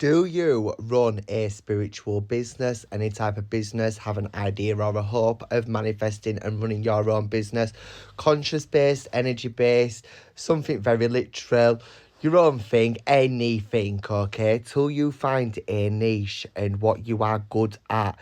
Do you run a spiritual business, any type of business, have an idea or a hope of manifesting and running your own business? Conscious based, energy based, something very literal, your own thing, anything, okay? Till you find a niche and what you are good at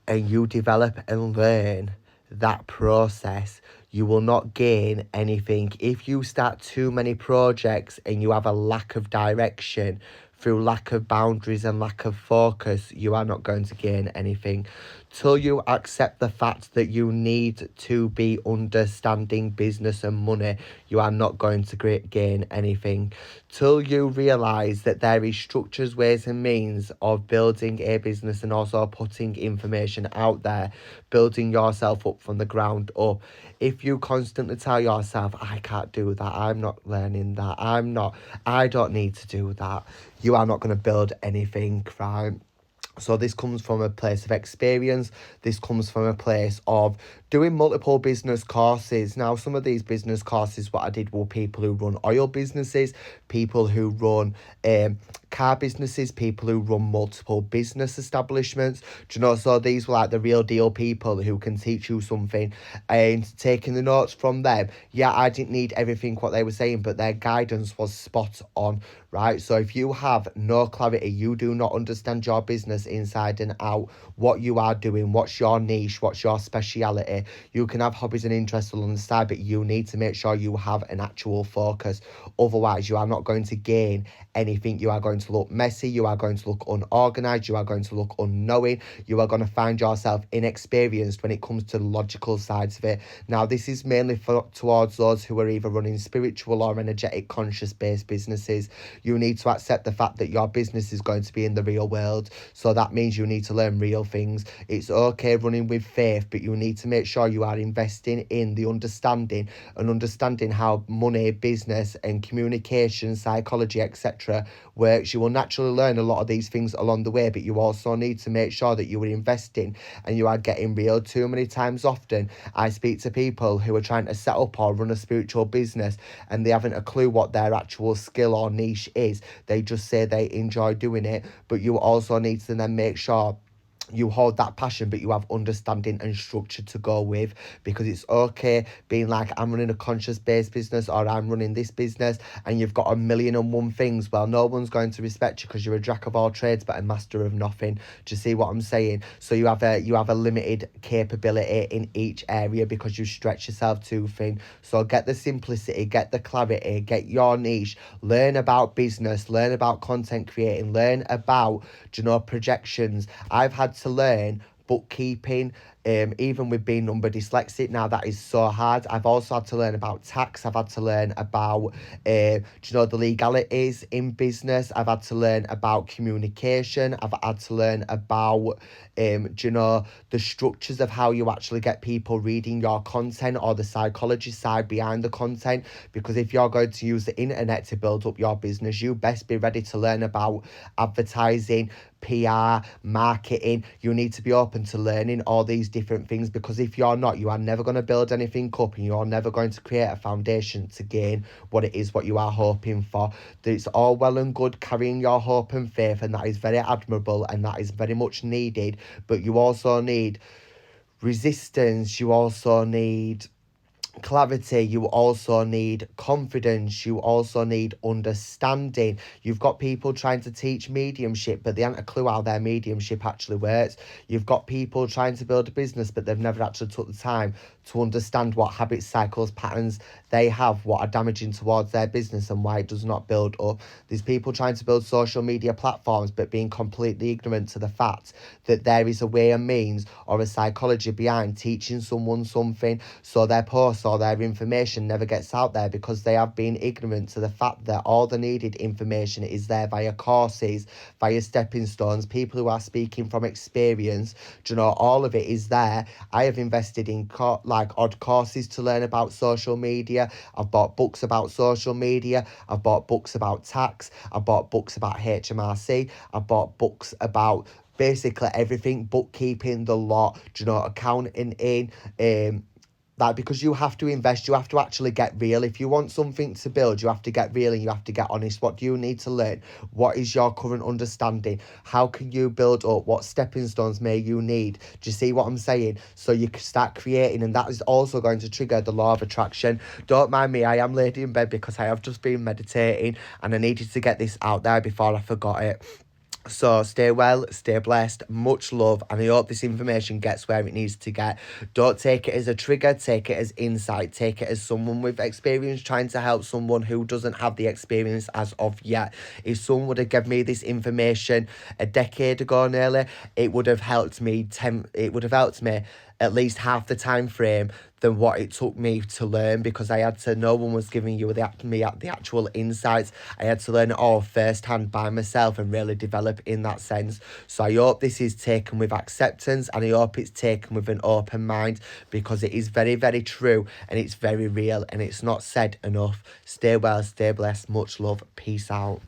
and you develop and learn that process, you will not gain anything. If you start too many projects and you have a lack of direction through lack of boundaries and lack of focus, you are not going to gain anything. Till you accept the fact that you need to be understanding business and money, you are not going to gain anything. Till you realise that there is structures, ways and means of building a business and also putting information out there, building yourself up from the ground up. If you constantly tell yourself, I can't do that, I'm not learning that, I don't need to do that, you are not going to build anything, right? So this comes from a place of experience. This comes from a place of doing multiple business courses. Now, some of these business courses, what I did were people who run oil businesses, people who run car businesses, people who run multiple business establishments. Do you know? So these were like the real deal people who can teach you something. And taking the notes from them, yeah, I didn't need everything what they were saying, but their guidance was spot on, right? So if you have no clarity, you do not understand your business inside and out, what you are doing, what's your niche, what's your speciality. You can have hobbies and interests on the side, but you need to make sure you have an actual focus. Otherwise, you are not going to gain anything. You are going to look messy, you are going to look unorganized, you are going to look unknowing, you are going to find yourself inexperienced when it comes to the logical sides of it. Now, this is mainly towards those who are either running spiritual or energetic conscious based businesses. You need to accept the fact that your business is going to be in the real world. So that means you need to learn real things. It's okay running with faith, but you need to make sure you are investing in the understanding how money, business and communication, psychology, etc. works. You will naturally learn a lot of these things along the way, but you also need to make sure that you are investing and you are getting real. Too many times often I speak to people who are trying to set up or run a spiritual business and they haven't a clue what their actual skill or niche is. They just say they enjoy doing it, but you also need to then make sure you hold that passion, but you have understanding and structure to go with, because it's okay being like, I'm running a conscious based business or I'm running this business, and you've got 1,000,001 things. Well, no one's going to respect you because you're a jack of all trades but a master of nothing. Do you see what I'm saying? So you have a limited capability in each area because you stretch yourself too thin. So get the simplicity, get the clarity, get your niche, learn about business, learn about content creating, learn about, projections. I've had to learn bookkeeping, even with being number dyslexic. Now that is so hard. I've also had to learn about tax. I've had to learn about the legalities in business. I've had to learn about communication. I've had to learn about the structures of how you actually get people reading your content, or the psychology side behind the content. Because if you're going to use the internet to build up your business, you best be ready to learn about advertising, PR, marketing. You need to be open to learning all these different things, because if you're not, you are never going to build anything up and you're never going to create a foundation to gain what it is what you are hoping for. It's all well and good carrying your hope and faith, and that is very admirable and that is very much needed, but you also need resistance, you also need clarity, you also need confidence, you also need understanding. You've got people trying to teach mediumship, but they haven't a clue how their mediumship actually works. You've got people trying to build a business, but they've never actually took the time to understand what habits, cycles, patterns they have, what are damaging towards their business and why it does not build up. There's people trying to build social media platforms but being completely ignorant to the fact that there is a way, a means or a psychology behind teaching someone something, so their posts or their information never gets out there because they have been ignorant to the fact that all the needed information is there via courses, via stepping stones, people who are speaking from experience. All of it is there. I have invested in odd courses to learn about social media. I've bought books about social media. I've bought books about tax. I've bought books about HMRC. I've bought books about basically everything, bookkeeping, the lot, accounting in, Like, because you have to invest, you have to actually get real. If you want something to build, you have to get real and you have to get honest. What do you need to learn? What is your current understanding? How can you build up? What stepping stones may you need? Do you see what I'm saying? So you can start creating, and that is also going to trigger the law of attraction. Don't mind me, I am laid in bed because I have just been meditating and I needed to get this out there before I forgot it. So stay well, stay blessed, much love, and I hope this information gets where it needs to get. Don't take it as a trigger, take it as insight, take it as someone with experience trying to help someone who doesn't have the experience as of yet. If someone would have given me this information a decade ago nearly, it would have helped me at least half the time frame than what it took me to learn, because no one was giving you the actual insights. I had to learn it all firsthand by myself and really develop in that sense. So I hope this is taken with acceptance, and I hope it's taken with an open mind, because it is very, very true and it's very real and it's not said enough. Stay well, stay blessed, much love, peace out.